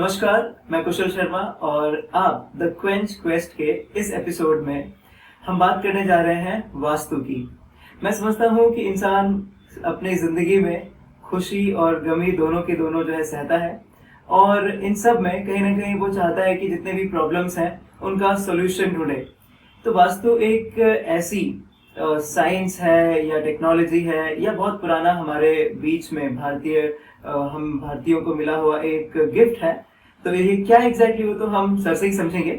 नमस्कार, मैं कुशल शर्मा और आप द क्वेंच क्वेस्ट के इस एपिसोड में हम बात करने जा रहे हैं वास्तु की। मैं समझता हूँ कि इंसान अपनी जिंदगी में खुशी और गमी दोनों के दोनों जो है सहता है और इन सब में कहीं ना कहीं वो चाहता है कि जितने भी प्रॉब्लम्स हैं उनका सोल्यूशन ढूंढे। तो वास्तु एक ऐसी साइंस है या टेक्नोलॉजी है या बहुत पुराना हमारे बीच में हम भारतीयों को मिला हुआ एक गिफ्ट है। तो ये क्या एग्जैक्टली वो तो हम सर से ही समझेंगे।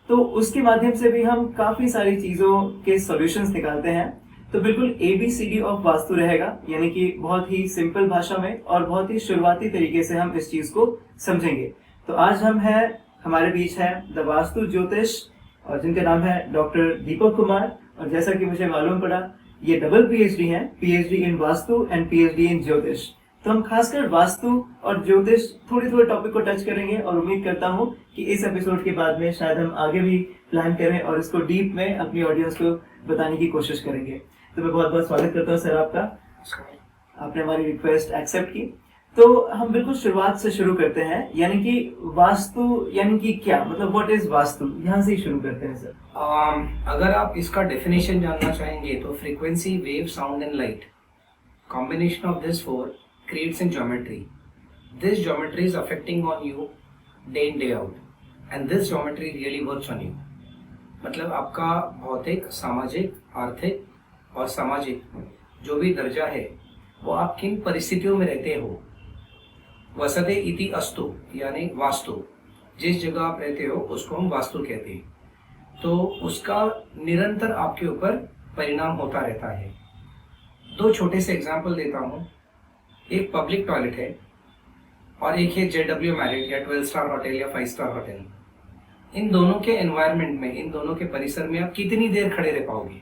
तो उसके माध्यम से भी हम काफी सारी चीजों के सॉल्यूशंस निकालते हैं। तो बिल्कुल ABCD ऑफ वास्तु रहेगा, यानी कि बहुत ही सिंपल भाषा में और बहुत ही शुरुआती तरीके से हम इस चीज को समझेंगे। तो आज हमारे बीच है द वास्तु ज्योतिष और जिनका नाम है डॉक्टर दीपक कुमार। और जैसा कि मुझे मालूम पड़ा, ये डबल PhD हैं, PhD in vastu and PhD इन ज्योतिष। तो हम खासकर वास्तु और ज्योतिष थोड़े टॉपिक को टच करेंगे और उम्मीद करता हूँ कि इस एपिसोड के बाद में शायद हम आगे भी प्लान करें और इसको डीप में अपनी ऑडियंस को बताने की कोशिश करेंगे। तो मैं बहुत बहुत स्वागत करता हूँ सर आपका। आपने हमारी रिक्वेस्ट एक्सेप्ट की। तो हम बिल्कुल शुरुआत से शुरू करते हैं, यानी कि वास्तु यानी कि क्या मतलब व्हाट इज वास्तु, यहाँ से ही शुरू करते हैं सर। अगर आप इसका डेफिनेशन जानना चाहेंगे तो frequency, wave, sound and light, combination of this four creates a geometry. This geometry is affecting on you day in day out, and this geometry really works on you. मतलब आपका भौतिक, सामाजिक, आर्थिक और सामाजिक जो भी दर्जा है वो आप किन परिस्थितियों में रहते हो, वसते इति अस्तु यानी वास्तु, जिस जगह आप रहते हो उसको हम वास्तु कहते हैं। तो उसका निरंतर आपके ऊपर परिणाम होता रहता है। दो छोटे से एग्जाम्पल देता हूँ। एक पब्लिक टॉयलेट है और एक है JW मैरिट या 12 स्टार होटल या 5 स्टार होटल। इन दोनों के एनवायरनमेंट में, इन दोनों के परिसर में आप कितनी देर खड़े रह पाओगे,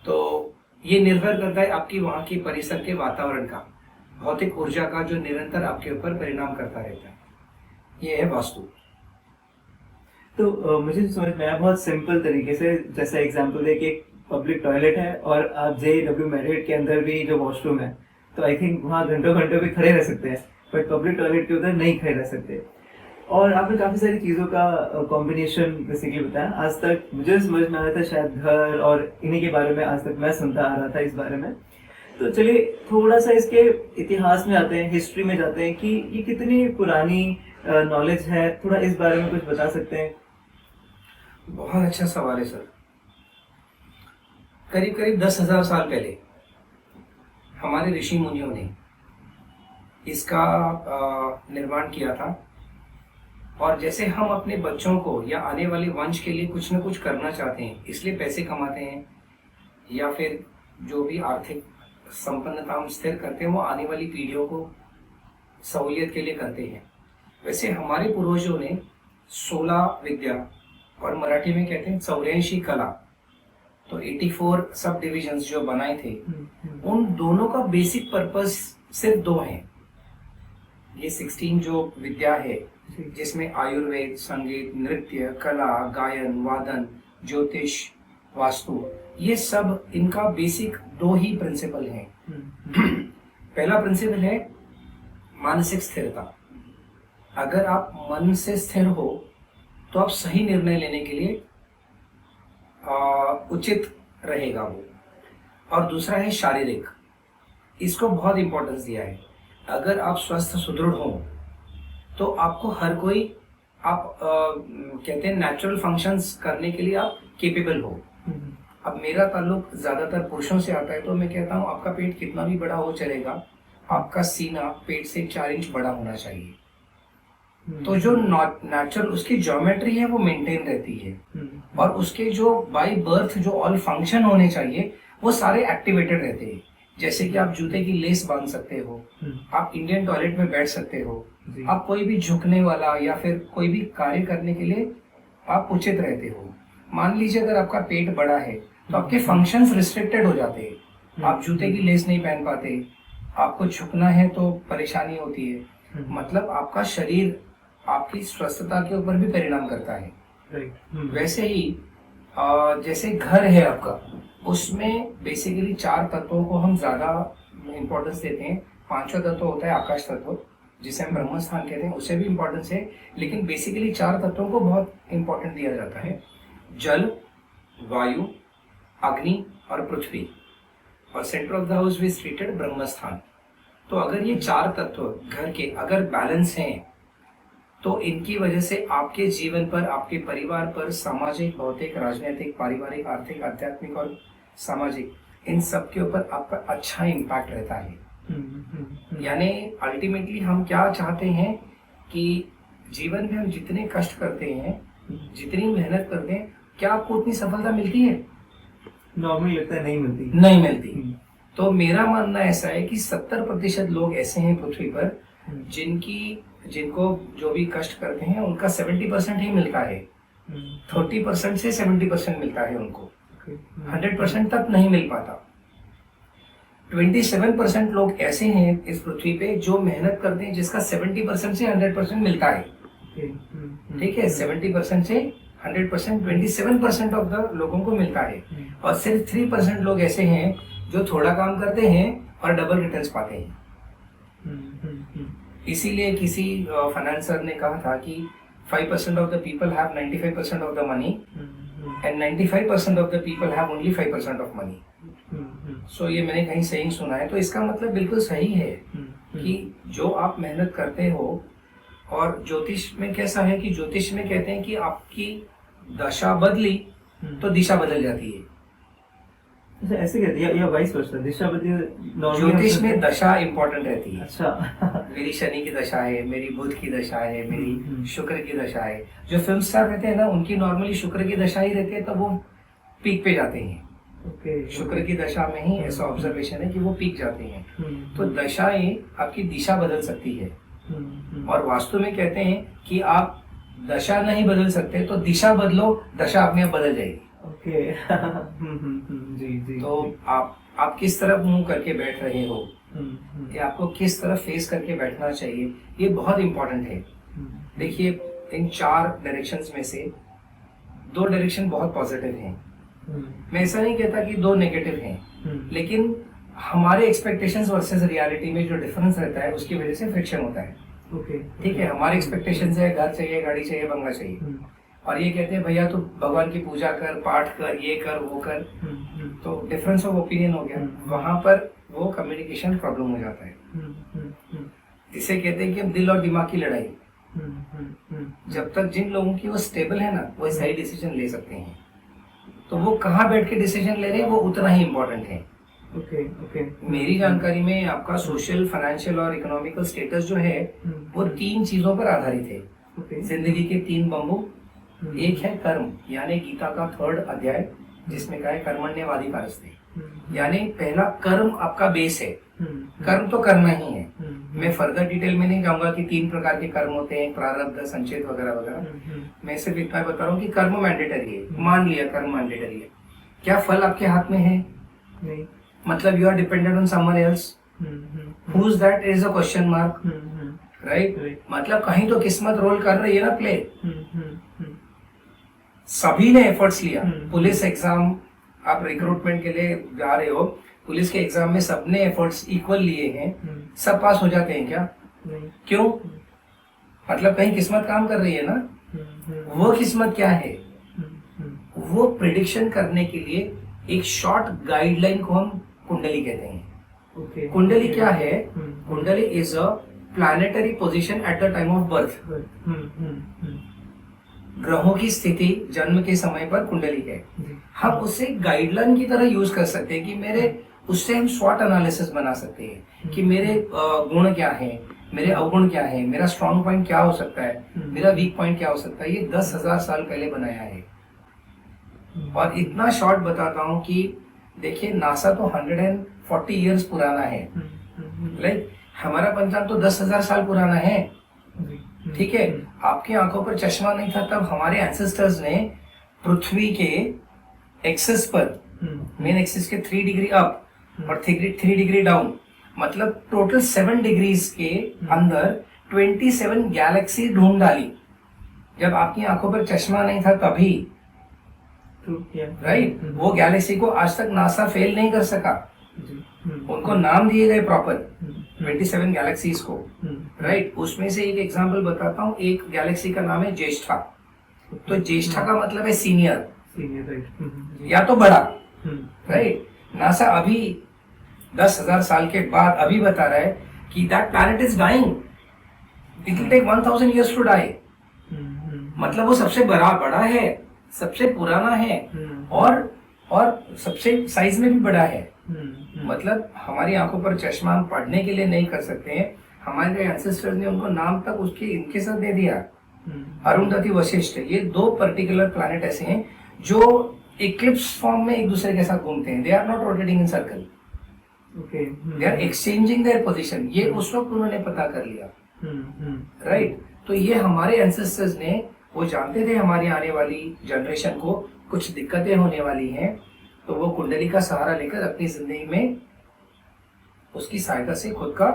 तो ये निर्भर करता है आपकी वहाँ की परिसर के वातावरण का, भौतिक ऊर्जा का, जो निरंतर आपके ऊपर परिणाम करता रहता है। ये है वास्तु। तो मुझे समझ में आया बहुत सिंपल तरीके से, जैसे एग्जांपल दे कि पब्लिक टॉयलेट है और आप JW मैरिट के अंदर भी जो वॉशरूम है, तो आई थिंक वहाँ घंटों भी खड़े रह सकते हैं, बट पब्लिक टॉयलेट के उधर नहीं खड़े रह सकते। और आपने काफी सारी चीजों का कॉम्बिनेशन बेसिकली बताया। आज तक मुझे समझ में आया था शायद घर और इन्हीं के बारे में, आज तक मैं सुनता आ रहा था इस बारे में। तो चलिए थोड़ा सा इसके इतिहास में आते हैं, हिस्ट्री में जाते हैं कि ये कितनी पुरानी नॉलेज है, थोड़ा इस बारे में कुछ बता सकते हैं? बहुत अच्छा सवाल है सर। करीब 10,000 साल पहले हमारे ऋषि मुनियों ने इसका निर्माण किया था। और जैसे हम अपने बच्चों को या आने वाले वंश के लिए कुछ न कुछ करना चाहते हैं, इसलिए पैसे कमाते हैं या फिर जो भी आर्थिक संपन्नता हम स्थिर करते हैं वो आने वाली पीढ़ियों को सहूलियत के लिए करते हैं। वैसे हमारे पूर्वजों ने 16 विद्या और मराठी में कहते हैं 84 कला, तो 84 सब डिविजन्स जो बनाए थे, उन दोनों का बेसिक पर्पस सिर्फ दो है। ये 16 जो विद्या है जिसमें आयुर्वेद, संगीत, नृत्य, कला, गायन, वादन, ज्योतिष, वास्तु, ये सब इनका बेसिक दो ही प्रिंसिपल हैं। पहला प्रिंसिपल है मानसिक स्थिरता। अगर आप मन से स्थिर हो तो आप सही निर्णय लेने के लिए उचित रहेगा वो। और दूसरा है शारीरिक, इसको बहुत इंपॉर्टेंस दिया है। अगर आप स्वस्थ सुदृढ़ हो तो आपको हर कोई, आप कहते हैं नेचुरल फंक्शंस करने के लिए आप केपेबल हो। अब मेरा ताल्लुक ज्यादातर पुरुषों से आता है, तो मैं कहता हूँ आपका पेट कितना भी बड़ा हो चलेगा, आपका सीना पेट से 4 इंच बड़ा होना चाहिए। तो जो नेचुरल उसकी ज्योमेट्री है वो मेंटेन रहती है, और उसके जो बाय बर्थ जो ऑल फंक्शन होने चाहिए वो सारे एक्टिवेटेड रहते हैं। जैसे कि आप जूते की लेस बांध सकते हो, आप इंडियन टॉयलेट में बैठ सकते हो, आप कोई भी झुकने वाला या फिर कोई भी कार्य करने के लिए आप उचित रहते हो। मान लीजिए अगर आपका पेट बड़ा है तो आपके फंक्शंस रिस्ट्रिक्टेड हो जाते हैं, आप जूते की लेस नहीं पहन पाते, आपको झुकना है तो परेशानी होती है। मतलब आपका शरीर आपकी स्वस्थता के ऊपर भी परिणाम करता है। वैसे ही जैसे घर है आपका, उसमें बेसिकली 4 तत्वों को हम ज्यादा इम्पोर्टेंस देते हैं। 5वां तत्व होता है आकाश तत्व, जिसे हम ब्रह्म स्थान कहते हैं, उसे भी इम्पोर्टेंस है, लेकिन बेसिकली 4 तत्वों को बहुत इम्पोर्टेंट दिया जाता है, जल, वायु, अग्नि और पृथ्वी। और centre of the house is treated ब्रह्म स्थान। तो अगर ये 4 तत्व घर के अगर बैलेंस हैं, तो इनकी वजह से आपके जीवन पर, आपके परिवार पर, सामाजिक, भौतिक, राजनीतिक, पारिवारिक, आर्थिक, आध्यात्मिक और सामाजिक, इन सब के ऊपर आपका अच्छा इम्पैक्ट रहता है। यानी अल्टीमेटली हम क्या चाहते हैं कि जीवन में हम जितने कष्ट करते हैं, जितनी मेहनत करते हैं, क्या आपको उतनी सफलता मिलती है? नॉर्मली लगता है नहीं मिलती। तो मेरा मानना ऐसा है कि 70% लोग ऐसे हैं पृथ्वी पर जिनको जो भी कष्ट करते हैं उनका 70% ही मिलता है। 30% से 70% मिलता है उनको, 100% तक नहीं मिल पाता। 27% लोग ऐसे हैं इस पृथ्वी पे जो मेहनत करते हैं जिसका 70% से 100% मिलता है। ठीक है, 70% से 100%, 27% ऑफ द लोगों को मिलता है। और सिर्फ 3% लोग ऐसे हैं जो थोड़ा काम करते हैं और डबल रिटर्न्स पाते हैं। इसीलिए किसी फाइनेंसर ने कहा था कि 5% of the people have 95% of the money and 95% of the people have only 5% of money. So ये मैंने कहीं सही सुना है। तो इसका मतलब बिल्कुल सही है कि जो आप मेहनत करते हो, और ज्योतिष में कैसा है कि ज्योतिष में कहते हैं कि आपकी दशा बदली तो दिशा बदल जाती है। ऐसे कहते हैं या वाइस वर्सा, दिशा बदली ज्योतिष में दशा इंपॉर्टेंट रहती है। अच्छा। मेरी शनि की दशा है, मेरी बुध की दशा है, मेरी शुक्र की दशा है। जो फिल्म स्टार रहते हैं ना, उनकी नॉर्मली शुक्र की दशा ही रहती है, तो वो पीक पे जाते हैं। शुक्र की दशा में ही ऐसा ऑब्जर्वेशन है कि वो पीक जाते हैं। तो दशाएं आपकी दिशा बदल सकती है। और वास्तु में कहते हैं कि आप दशा नहीं बदल सकते तो दिशा बदलो, दशा अपने आप बदल जाएगी। जी। तो आप किस तरफ मुंह करके बैठ रहे हो, कि आपको किस तरफ फेस करके बैठना चाहिए, ये बहुत इंपॉर्टेंट है। देखिए, इन 4 डायरेक्शंस में से 2 डायरेक्शन बहुत पॉजिटिव हैं। मैं ऐसा नहीं कहता कि 2 नेगेटिव हैं, लेकिन हमारे एक्सपेक्टेशंस वर्सेस रियलिटी में जो डिफरेंस रहता है उसकी वजह से फ्रिक्शन होता है। ठीक है, हमारे एक्सपेक्टेशंस है घर चाहिए, गाड़ी चाहिए, बंगला चाहिए, और ये कहते हैं भैया तू भगवान की पूजा कर, पाठ कर, ये कर, वो कर। तो डिफरेंस ऑफ ओपिनियन हो गया, वहां पर वो कम्युनिकेशन प्रॉब्लम हो जाता है। इसे कहते हैं कि हम दिल और दिमाग की लड़ाई। जब तक जिन लोगों की वो स्टेबल है ना, वो सही डिसीजन ले सकते हैं। तो वो कहाँ बैठ के डिसीजन ले रहे हैं वो उतना ही इम्पोर्टेंट है। मेरी जानकारी में आपका सोशल, फाइनेंशियल और इकोनॉमिकल स्टेटस जो है वो 3 चीजों पर आधारित है। जिंदगी के 3 बंबू। एक है कर्म, यानी गीता का 3rd अध्याय जिसमें कहा है कर्मण्येवाधिकारस्ते, यानी पहला कर्म आपका बेस है। कर्म तो करना ही है। मैं फर्दर डिटेल में नहीं जाऊंगा कि 3 प्रकार के कर्म होते हैं, प्रारब्ध, संचित वगैरह वगैरह। मैं सिर्फ इतना बता रहा हूँ कि कर्म मैंडेटरी है। मान लिया कर्म मैंडेटरी है, क्या फल आपके हाथ में है? नहीं। मतलब you are dependent on someone else. Who is that is a question mark, right? मतलब कहीं तो किस्मत रोल कर रही है ना, प्ले। सभी ने एफर्ट्स लिया। पुलिस एग्जाम, आप रिक्रूटमेंट के लिए जा रहे हो, पुलिस के एग्जाम में सबने एफर्ट्स इक्वल लिए हैं, सब पास हो जाते हैं क्या? नहीं। क्यों? मतलब कहीं किस्मत काम कर रही है ना। वो किस्मत क्या है? वो प्रिडिक्शन करने के लिए एक शॉर्ट गाइडलाइन को हम कुंडली कहते हैं। कुंडली क्या है? कुंडली is a planetary position at the time of birth. ग्रहों की स्थिति जन्म के समय पर कुंडली है। हम उसे गाइडलाइन की तरह यूज कर सकते हैं कि मेरे उससे हम स्वॉट एनालिसिस बना सकते हैं कि मेरे गुण क्या है, मेरे अवगुण क्या है, मेरा स्ट्रॉन्ग पॉइंट क्या हो सकता है, मेरा वीक पॉइंट क्या हो सकता है। ये 10,000 साल पहले बनाया है। और इतना शॉर्ट बताता हूँ कि देखिए, नासा तो 140 इयर्स पुराना है, राइट? हमारा पंचांग तो 10,000 साल पुराना है। ठीक है, आपकी आंखों पर चश्मा नहीं था तब हमारे एंसेस्टर्स ने पृथ्वी के एक्सिस पर, मेन एक्सिस के 3 डिग्री अप और 3 डिग्री डाउन, मतलब टोटल 7 डिग्रीज के अंदर 27 गैलेक्सी ढूंढ डाली। जब आपकी आंखों पर चश्मा नहीं था तभी, राइट? वो गैलेक्सी को आज तक नासा फेल नहीं कर सका। उनको नाम दिए गए प्रॉपर 27 गैलेक्सीज को, राइट। उसमें से एक एग्जांपल बताता हूँ, एक गैलेक्सी का नाम है ज्येष्ठा। तो ज्येष्ठा का मतलब है सीनियर, राइट, या तो बड़ा, राइट। नासा अभी 10,000 साल के बाद अभी बता रहा है कि that planet is dying, it will take 1000 years to die. मतलब वो सबसे बड़ा है, सबसे पुराना है, और सबसे साइज में भी बड़ा है। मतलब हमारी आंखों पर चश्मा हम पढ़ने के लिए नहीं कर सकते हैं, हमारे एंसेस्टर्स ने उनको नाम तक उसके इनके साथ दे दिया, अरुंधति वशिष्ठ। ये 2 पर्टिकुलर प्लैनेट ऐसे हैं जो इक्लिप्स फॉर्म में एक दूसरे के साथ घूमते हैं। They are not rotating in circle, they are exchanging their position. ये उस वक्त उन्होंने पता कर लिया, राइट। तो ये हमारे एंसेस्टर्स ने, वो जानते थे हमारी आने वाली जनरेशन को कुछ दिक्कतें होने वाली हैं, तो वो कुंडली का सहारा लेकर अपनी जिंदगी में उसकी सहायता से खुद का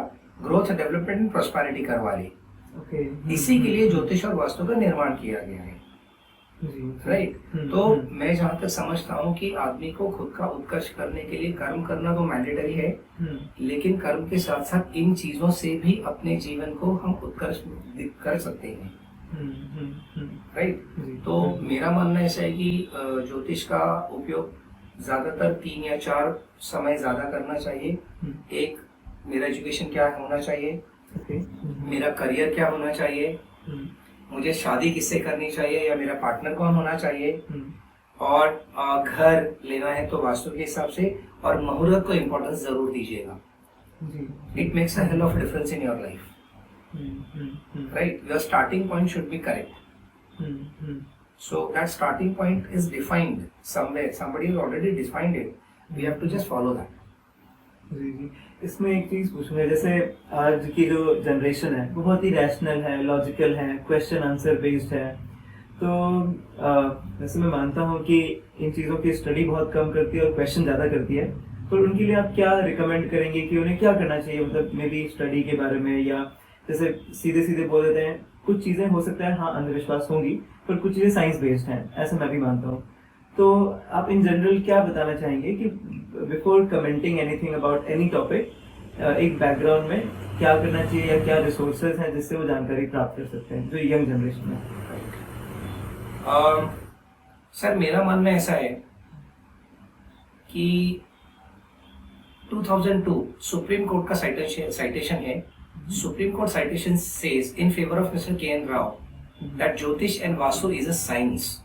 ग्रोथ, डेवलपमेंट एंड प्रॉस्पेरिटी करवा ली। इसी के लिए ज्योतिष और वास्तु का निर्माण किया गया है, राइट। तो मैं जहाँ तक समझता हूँ कि आदमी को खुद का उत्कर्ष करने के लिए कर्म करना तो मैंडेटरी है, लेकिन कर्म के साथ साथ इन चीजों से भी अपने जीवन को हम उत्कर्ष कर सकते हैं, राइट। तो मेरा मानना ऐसा है कि ज्योतिष का उपयोग ज्यादातर 3 या 4 समय ज्यादा करना चाहिए। एक, मेरा एजुकेशन क्या होना चाहिए, मेरा करियर क्या होना चाहिए, मुझे शादी किससे करनी चाहिए या मेरा पार्टनर कौन होना चाहिए, और घर लेना है तो वास्तु के हिसाब से, और मुहूर्त को इम्पोर्टेंस जरूर दीजिएगा। It makes a hell of difference in your life, right. Your starting point should be correct, so that starting point is defined somewhere, somebody has already defined it, we have to just follow that. जी। इसमें एक चीज पूछूंगा, जैसे आज की जो generation है वो बहुत ही रैशनल है, लॉजिकल है, क्वेश्चन आंसर बेस्ड है, तो वैसे मैं मानता हूँ कि इन चीज़ों की स्टडी बहुत कम करती है और क्वेश्चन ज़्यादा करती है, पर उनके लिए आप क्या रिकमेंड करेंगे कि उन्हें क्या करना चाहिए, मतलब मे बी स्टडी के बारे में, या जैसे सीधे सीधे बोल देते हैं कुछ चीज़ें हो सकता है हाँ अंधविश्वास होंगी, पर कुछ चीज़ें साइंस बेस्ड हैं, ऐसा मैं भी मानता हूँ। तो आप इन जनरल क्या बताना चाहेंगे कि before commenting anything about any topic, एक बैकग्राउंड में क्या करना चाहिए या क्या रिसोर्सेज हैं जिससे वो जानकारी प्राप्त कर सकते हैं जो यंग जनरेशन में? सर मेरा मानना ऐसा है कि 2002 सुप्रीम कोर्ट का साइटेशन है। Supreme court citation says in favour of mister K N. Rao that jyotish and vastu is a science.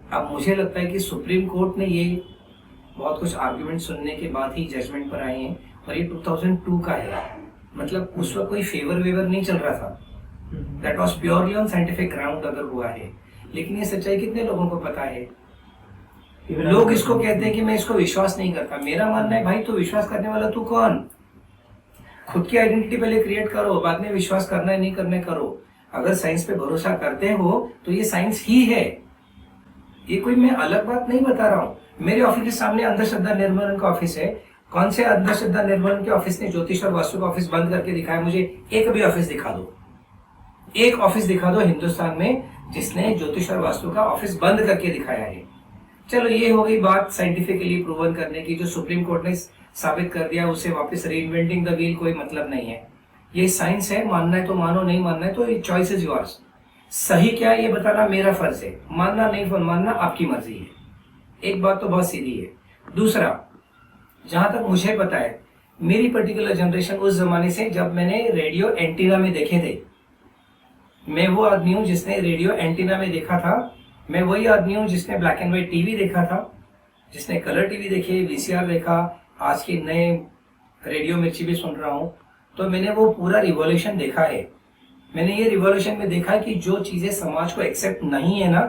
अब मुझे लगता है कि सुप्रीम कोर्ट ने ये बहुत कुछ आर्ग्यूमेंट सुनने के बाद ही जजमेंट पर आए हैं, और ये 2002 का है, मतलब उस वक्त कोई फेवर वेवर नहीं चल रहा था, that was purely on scientific ground अगर हुआ है। लेकिन ये सच्चाई कितने लोगों को पता है? लोग इसको कहते हैं कि मैं इसको विश्वास नहीं करता। मेरा मानना है भाई, तो विश्वास करने वाला तू कौन? खुद की आइडेंटिटी पहले क्रिएट करो, बाद में विश्वास करना है नहीं करना करो। अगर साइंस पे भरोसा करते हो तो ये साइंस ही है, ये कोई मैं अलग बात नहीं बता रहा हूँ। मेरे ऑफिस के सामने अंधश्रद्धा निर्मूलन का ऑफिस है। कौन से अंधश्रद्धा निर्मूलन के ऑफिस ने ज्योतिष और वास्तु का ऑफिस बंद करके दिखाया? मुझे एक भी ऑफिस दिखा दो, एक ऑफिस दिखा दो हिंदुस्तान में जिसने ज्योतिष और वास्तु का ऑफिस बंद करके दिखाया है। चलो ये हो गई बात साइंटिफिकली प्रूवन करने की, जो सुप्रीम कोर्ट ने साबित कर दिया, उसे वापस रीइन्वेंटिंग द व्हील कोई मतलब नहीं है। ये साइंस है, मानना है तो मानो, नहीं मानना है तो चॉइस इज योर्स। सही क्या है ये बताना मेरा फर्ज है, मानना नहीं मानना आपकी मर्जी है। एक बात तो बहुत सीधी है। दूसरा, जहां तक मुझे पता है, मेरी पर्टिकुलर जनरेशन उस जमाने से जब मैंने रेडियो एंटीना में देखे थे, मैं वो आदमी हूं जिसने रेडियो एंटीना में देखा था। मैं वही आदमी हूं जिसने ब्लैक एंड व्हाइट टीवी देखा था, जिसने कलर टीवी देखे, वीसीआर देखा, आज के नए रेडियो मिर्ची भी सुन रहा हूं। तो मैंने वो पूरा रिवॉल्यूशन देखा है। मैंने ये रिवॉल्यूशन में देखा कि जो चीजें समाज को एक्सेप्ट नहीं है ना,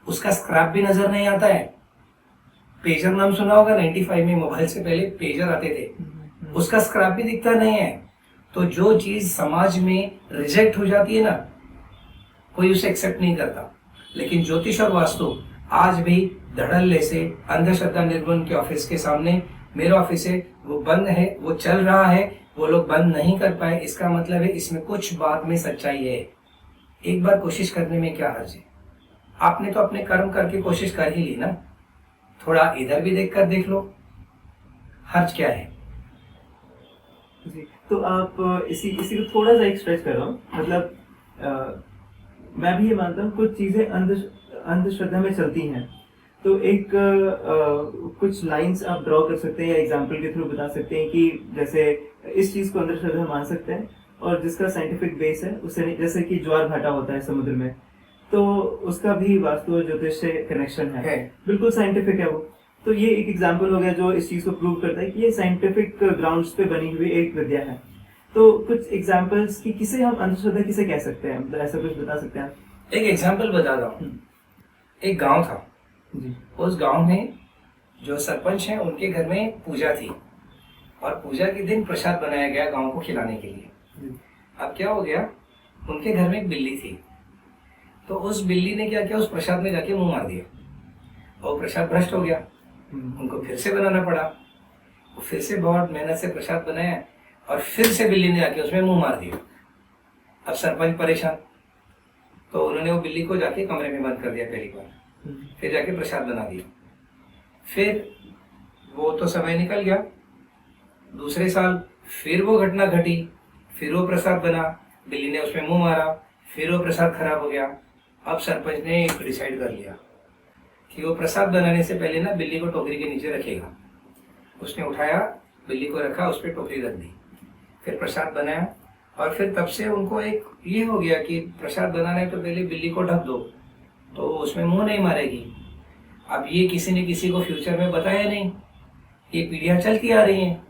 उसका स्क्रैप भी नजर नहीं आता है। पेजर नाम सुना होगा, 95 में मोबाइल से पहले पेजर आते थे, उसका स्क्रैप भी दिखता नहीं है। तो जो चीज समाज में रिजेक्ट हो जाती है ना, कोई उसे एक्सेप्ट नहीं करता। लेकिन ज्योतिष और वास्तु आज भी धड़ल्ले से अंधश्रद्धा निर्मूलन के ऑफिस के सामने, मेरा ऑफिस है वो बंद है, वो चल रहा है, वो लोग बंद नहीं कर पाए। इसका मतलब है इसमें कुछ बात में सच्चाई है। एक बार कोशिश करने में क्या हर्ज है? आपने तो अपने कर्म करके कोशिश कर ही ली ना, थोड़ा इधर भी देख लो, हर्ज क्या है? जी, तो आप इसी इसी को थोड़ा सा एक स्ट्रेच कर रहा हूँ, मतलब मैं भी ये मानता हूँ कुछ चीजें अंधश्रद्धा में चलती हैं। तो एक कुछ लाइंस आप ड्रॉ कर सकते हैं या एग्जाम्पल के थ्रू बता सकते हैं कि जैसे इस चीज को अंधश्रद्धा मान सकते हैं और जिसका साइंटिफिक बेस है उसे नहीं, जैसे कि ज्वार भाटा होता है समुद्र में, तो उसका भी वास्तु और ज्योतिष से कनेक्शन है, बिल्कुल साइंटिफिक है वो। तो ये एक एग्जाम्पल हो गया जो इस चीज को प्रूव करता है कि ये साइंटिफिक ग्राउंड्स पे बनी हुई एक विद्या है। तो कुछ एग्जाम्पल्स की किसे हम अंधश्रद्धा किसे कह सकते हैं, मतलब ऐसा कुछ बता सकते हैं? एक एग्जाम्पल बता रहा हूँ। एक गांव था जी। उस गांव में जो सरपंच हैं उनके घर में पूजा थी और पूजा के दिन प्रसाद बनाया गया गांव को खिलाने के लिए। अब क्या हो गया, उनके घर में एक बिल्ली थी, तो उस बिल्ली ने क्या किया, उस प्रसाद में जाके मुंह मार दिया और प्रसाद भ्रष्ट हो गया। उनको फिर से बनाना पड़ा, फिर से बहुत मेहनत से प्रसाद बनाया और फिर से बिल्ली ने जाके उसमें मुंह मार दिया। अब सरपंच परेशान, तो उन्होंने वो बिल्ली को जाके कमरे में बंद कर दिया पहली बार, फिर जाके प्रसाद बना दिया। फिर वो तो समय निकल गया, दूसरे साल फिर वो घटना घटी, फिर वो प्रसाद बना, बिल्ली ने उसमें मुंह मारा, फिर वो प्रसाद खराब हो गया। अब सरपंच ने एक डिसाइड कर लिया कि वो प्रसाद बनाने से पहले ना बिल्ली को टोकरी के नीचे रखेगा। उसने उठाया, बिल्ली को रखा, उस पर टोकरी रख दी, फिर प्रसाद बनाया और फिर तब से उनको एक ये हो गया कि प्रसाद बनाना है तो पहले बिल्ली को ढक दो तो उसमें मुंह नहीं मारेगी। अब ये किसी ने किसी को फ्यूचर में बताया नहीं, ये पीढ़ियां चलती आ रही हैं।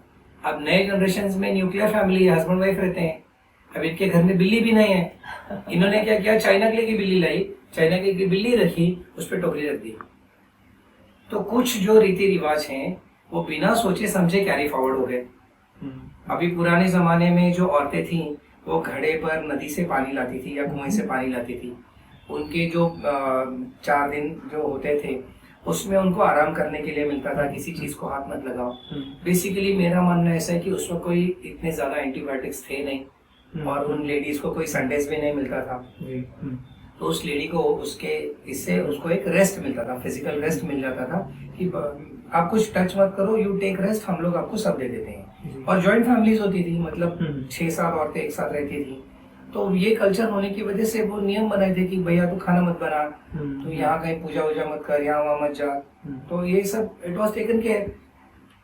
अब नए जनरेशन में न्यूक्लियर फैमिली, हस्बैंड वाइफ रहते हैं, अब इनके घर में बिल्ली भी नहीं है। इन्होंने क्या किया, चाइना के की बिल्ली लाई, चाइना की बिल्ली रखी, उस पर टोकरी रख दी। तो कुछ जो रीति रिवाज हैं वो बिना सोचे समझे कैरी फॉरवर्ड हो गए। अभी पुराने जमाने में जो औरतें थीं वो घड़े पर नदी से पानी लाती थी या कुएं से पानी लाती थी। उनके जो 4 दिन जो होते थे उसमें उनको आराम करने के लिए मिलता था, किसी चीज को हाथ मत लगाओ। बेसिकली मेरा मानना ऐसा है कि उसमें कोई इतने ज्यादा एंटीबायोटिक्स थे नहीं और उन लेडीज को कोई संडेज भी नहीं मिलता था। तो उस लेडी को उसके इससे उसको एक रेस्ट मिलता था, फिजिकल रेस्ट मिल जाता था कि आप कुछ टच मत करो, यू टेक रेस्ट, हम लोग आपको सब दे देते हैं। और जॉइंट फैमिलीज होती थी, मतलब 6-7 औरतें एक साथ रहती थी। तो ये कल्चर होने की वजह से वो नियम बनाए थे कि भैया तू खाना मत बना, तो यहाँ कहीं पूजा वूजा मत कर, यहाँ वहाँ मत जा। तो ये सब इट वॉज टेकन केयर।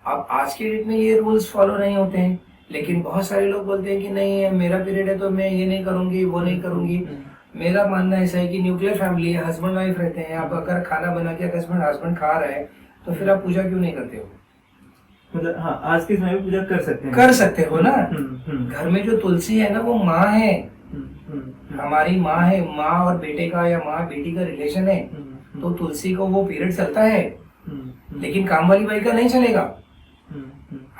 अब आज के डेट में ये रूल्स फॉलो नहीं होते हैं, लेकिन बहुत सारे लोग बोलते हैं कि नहीं मेरा पीरियड है तो मैं ये नहीं करूंगी, वो नहीं करूंगी। मेरा मानना ऐसा है कि न्यूक्लियर फैमिली है, हस्बैंड वाइफ रहते हैं। आप अगर खाना बना के हस्बैंड खा रहा है तो फिर आप पूजा क्यों नहीं करते हो? मतलब हाँ, आज के समय में पूजा कर सकते हैं, कर सकते हो ना। घर में जो तुलसी है ना वो माँ है, हमारी माँ है। माँ और बेटे का या माँ बेटी का रिलेशन है, तो तुलसी को वो पीरियड चलता है, लेकिन काम वाली बाई का नहीं चलेगा।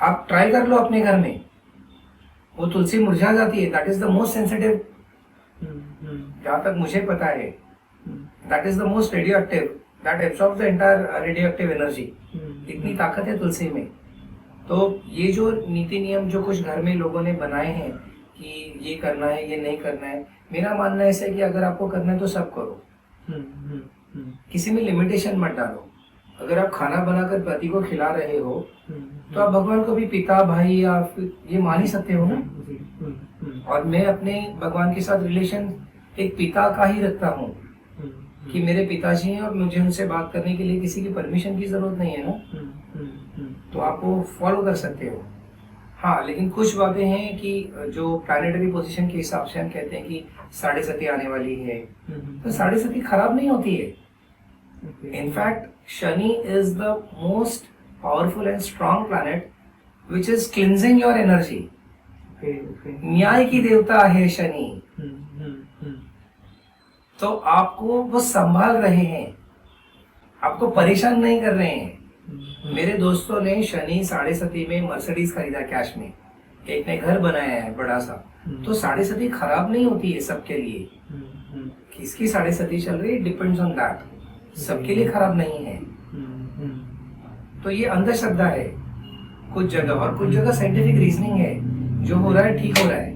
आप ट्राई कर लो अपने घर में, वो तुलसी मुरझा जाती है। That is the most sensitive, जहां तक मुझे पता है, that is the most radioactive, that absorbs the entire radioactive energy. इतनी ताकत है तुलसी में। तो ये जो नीति नियम जो कुछ घर में लोगों ने बनाए हैं कि ये करना है, ये नहीं करना है, मेरा मानना ऐसा है कि अगर आपको करना है तो सब करो, किसी में लिमिटेशन मत डालो। अगर आप खाना बनाकर पति को खिला रहे हो तो आप भगवान को भी पिता, भाई या ये मान ही सकते हो ना। और मैं अपने भगवान के साथ रिलेशन एक पिता का ही रखता हूँ कि मेरे पिताजी हैं और मुझे उनसे बात करने के लिए किसी की परमिशन की जरूरत नहीं है ना। तो आप वो फॉलो कर सकते हो। हाँ, लेकिन कुछ बातें हैं कि जो प्लैनेटरी पोजीशन के हिसाब से हम कहते हैं कि 7.5 आने वाली है, तो 7.5 खराब नहीं होती है। In fact Shani is the most powerful and strong planet which is cleansing your energy. न्याय की देवता है शनि, तो आपको वो संभाल रहे हैं, आपको परेशान नहीं कर रहे हैं। मेरे दोस्तों ने शनि 7.5 में मर्सिडीज खरीदा कैश में, एक ने घर बनाया है बड़ा सा। तो 7.5 खराब नहीं होती है सबके लिए। किसकी 7.5 चल रही है डिपेंड्स ऑन दैट, सबके लिए खराब नहीं है। तो ये अंधश्रद्धा है कुछ जगह, और कुछ जगह साइंटिफिक रीजनिंग है, जो हो रहा है ठीक हो रहा है।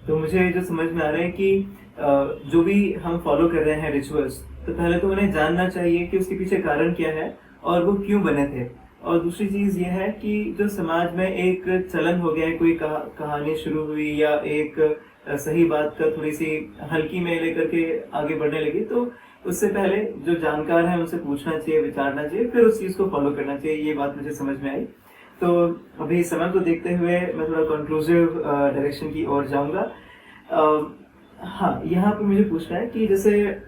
तो मुझे जो समझ में आ रहा है कि जो भी हम फॉलो कर रहे हैं रिचुअल्स, तो पहले तो उन्हें जानना चाहिए कि उसके पीछे कारण क्या है और वो क्यों बने थे। और दूसरी चीज ये है कि जो समाज में एक चलन हो गया है, कोई कहानी शुरू हुई या एक सही बात का थोड़ी सी हल्की में लेकर के आगे बढ़ने लगी, तो उससे पहले जो जानकार है उनसे पूछना चाहिए, विचारना चाहिए, फिर उस चीज को फॉलो करना चाहिए। ये बात मुझे समझ में आई। तो अभी समय को देखते हुए मैं थोड़ा कंक्लूसिव डायरेक्शन की ओर जाऊंगा। हाँ, यहाँ पे मुझे पूछना है कि जैसे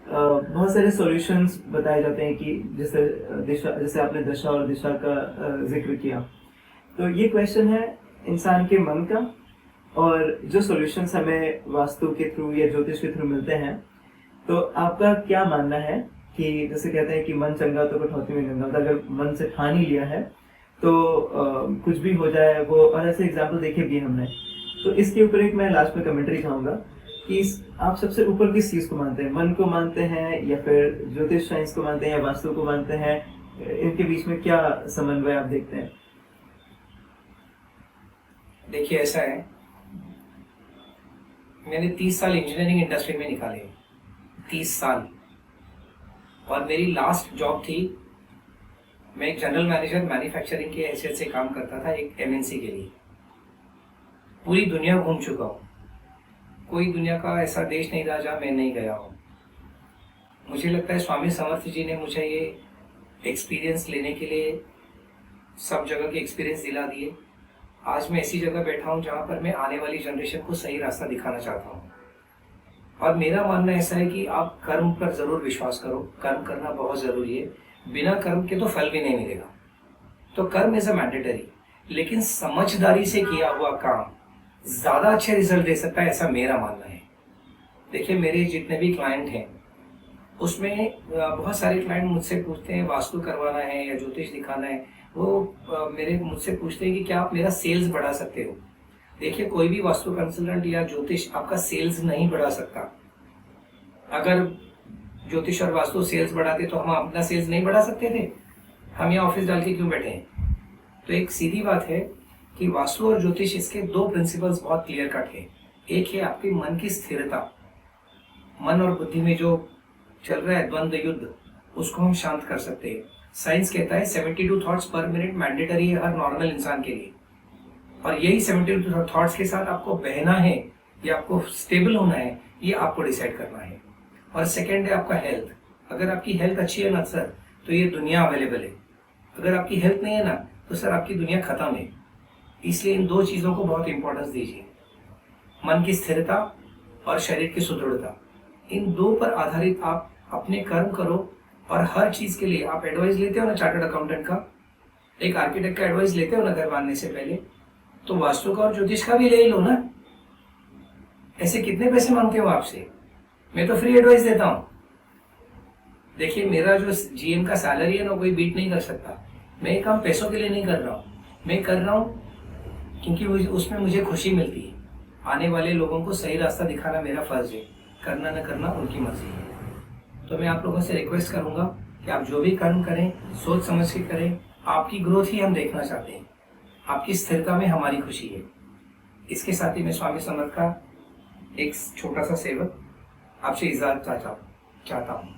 बहुत सारे सॉल्यूशंस बताए जाते हैं कि जैसे आपने दशा और दिशा का जिक्र किया, तो ये क्वेश्चन है इंसान के मन का, और जो सॉल्यूशंस हमें वास्तु के थ्रू या ज्योतिष के थ्रू मिलते हैं, तो आपका क्या मानना है कि जैसे कहते हैं कि मन चंगा तो कठौती में गंगा, अगर मन से ठान ही लिया है तो कुछ भी हो जाए वो, और ऐसे एग्जाम्पल देखे भी हमने। तो इसके ऊपर एक मैं लास्ट में कमेंट्री चाहूंगा कि आप सबसे ऊपर किस चीज को मानते हैं, मन को मानते हैं या फिर ज्योतिष साइंस को मानते हैं या वास्तु को मानते हैं, इनके बीच में क्या समन्वय आप देखते हैं? देखिए, ऐसा है, मैंने 30 साल इंजीनियरिंग इंडस्ट्री में निकाले, 30 साल, और मेरी लास्ट जॉब थी, मैं एक जनरल मैनेजर मैन्युफैक्चरिंग के हैसियत से काम करता था एक एमएनसी के लिए। पूरी दुनिया घूम चुका हूँ, कोई दुनिया का ऐसा देश नहीं रहा जहाँ मैं नहीं गया हूँ। मुझे लगता है स्वामी समर्थ जी ने मुझे ये एक्सपीरियंस लेने के लिए सब जगह के एक्सपीरियंस दिला दिए। आज मैं ऐसी जगह बैठा हूँ जहाँ पर मैं आने वाली जनरेशन को सही रास्ता दिखाना चाहता हूँ। और मेरा मानना ऐसा है कि आप कर्म पर जरूर विश्वास करो, कर्म करना बहुत जरूरी है, बिना कर्म के तो फल भी नहीं मिलेगा। तो कर्म इज अ मैंडेटरी, लेकिन समझदारी से किया हुआ काम ज्यादा अच्छे रिजल्ट दे सकता है, ऐसा मेरा मानना है। देखिए, मेरे जितने भी क्लाइंट हैं उसमें बहुत सारे क्लाइंट मुझसे पूछते हैं वास्तु करवाना है या ज्योतिष दिखाना है, वो मेरे मुझसे पूछते हैं कि क्या आप मेरा सेल्स बढ़ा सकते हो। देखिए, कोई भी वास्तु कंसल्टेंट या ज्योतिष आपका सेल्स नहीं बढ़ा सकता। अगर ज्योतिष और वास्तु सेल्स बढ़ाते तो हम अपना सेल्स नहीं बढ़ा सकते थे, हम यहाँ ऑफिस डाल के क्यों बैठे हैं। तो एक सीधी बात है कि वास्तु और ज्योतिष, इसके दो प्रिंसिपल्स बहुत क्लियर कट है। एक है आपके मन की स्थिरता, मन और बुद्धि में जो चल रहा है द्वंद्व युद्ध, उसको हम शांत कर सकते हैं। साइंस कहता है 72 थॉट्स पर मिनट मैंडेटरी है हर नॉर्मल इंसान के लिए, और यही 72 थॉट्स के साथ आपको बहना है या आपको स्टेबल होना है, ये आपको डिसाइड करना है। और सेकेंड है आपका हेल्थ। अगर आपकी हेल्थ अच्छी है ना सर, तो ये दुनिया अवेलेबल है। अगर आपकी हेल्थ नहीं है ना, तो सर आपकी दुनिया खत्म है। इसलिए इन दो चीजों को बहुत इंपॉर्टेंस दीजिए, मन की स्थिरता और शरीर की सुदृढ़ता। इन दो पर आधारित आप अपने कर्म करो। और हर चीज के लिए आप एडवाइस लेते हो ना चार्टर्ड अकाउंटेंट का, एक आर्किटेक्ट का एडवाइस लेते हो ना घर बांधने से पहले, तो वास्तु का और ज्योतिष का भी ले लो ना। ऐसे कितने पैसे मांगते हो आपसे, मैं तो फ्री एडवाइस देता हूं। देखिए, मेरा जो जीएम का सैलरी है ना, कोई बीट नहीं कर सकता। मैं ये काम पैसों के लिए नहीं कर रहा हूँ, मैं कर रहा हूँ क्योंकि उसमें मुझे खुशी मिलती है। आने वाले लोगों को सही रास्ता दिखाना मेरा फर्ज है, करना न करना उनकी मर्जी है। तो मैं आप लोगों से रिक्वेस्ट करूंगा कि आप जो भी कर्म करें सोच समझ के करें। आपकी ग्रोथ ही हम देखना चाहते हैं, आपकी स्थिरता में हमारी खुशी है। इसके साथ ही मैं स्वामी समर्थ का एक छोटा सा सेवक आपसे इजाजत चाहता हूँ।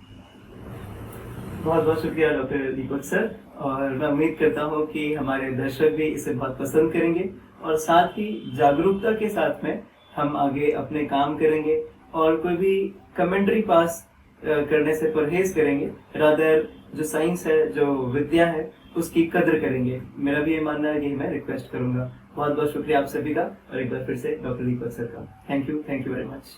बहुत बहुत शुक्रिया डॉक्टर दीपक सर, और मैं उम्मीद करता हूँ कि हमारे दर्शक भी इसे बहुत पसंद करेंगे, और साथ ही जागरूकता के साथ में हम आगे अपने काम करेंगे और कोई भी कमेंट्री पास करने से परहेज करेंगे। रादर जो साइंस है, जो विद्या है, उसकी कद्र करेंगे। मेरा भी ये मानना है, कि मैं रिक्वेस्ट करूंगा। बहुत बहुत शुक्रिया आप सभी का, और एक बार फिर से डॉक्टर दीपक सर का थैंक यू वेरी मच।